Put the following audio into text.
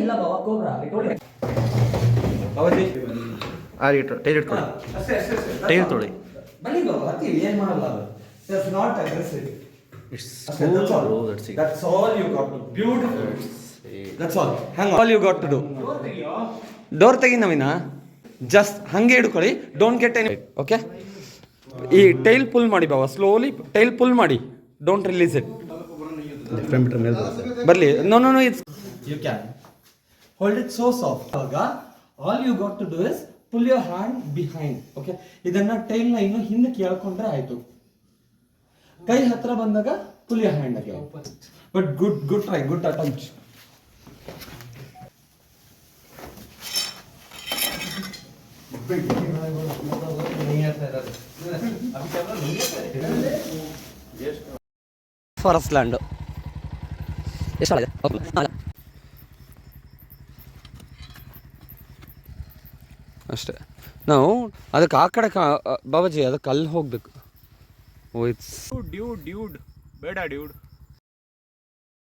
ಇಲ್ಲ ಬಾಬಾ cobra tail ಇಟ್ಕೊಳ್ಳಿ, tail ತೊಳಿ. ಬನ್ನಿ ಬಾಬಾ, ಏನು ಮಾಡಲ್ಲ ಅದು. That's not aggressive. It's cool, bro. That's it. That's all you got to do. Beautiful. That's all. Hang on. All you got to do. Door ತೆಗಿ Naveena. Just ಹಂಗೆ ಹಿಡ್ಕೊಳ್ಳಿ. Don't get any. ಓಕೆ, ಈ tail pull ಮಾಡಿ ಬಾಬಾ, slowly tail pull ಮಾಡಿ. Don't release it. ಬರಲಿ. No no no, it's you can hold it so soft. ಆಗ all you got to do is pull your hand behind. Okay, ಇದನ್ನ ಟೈಲ್ನ ಇನ್ನು ಹಿಂದಕ್ಕೆ ಎಳ್ಕೊಂಡ್ರೆ ಆಯ್ತು. ಕೈ ಹತ್ರ ಬಂದಾಗ pull your hand again. But good try, good attempt. Forest land ಎಷ್ಟಾಗಿದೆ ಅಷ್ಟೇ. ನಾವು ಅದಕ್ಕೆ ಆ ಕಡೆ ಬಾಬಾಜಿ ಅದಕ್ಕೆ ಅಲ್ಲಿ ಹೋಗ್ಬೇಕು. ಓ ಇಟ್ಸ್ ಡ್ಯೂಡ್ ಬೇಡ ಡ್ಯೂಡ್.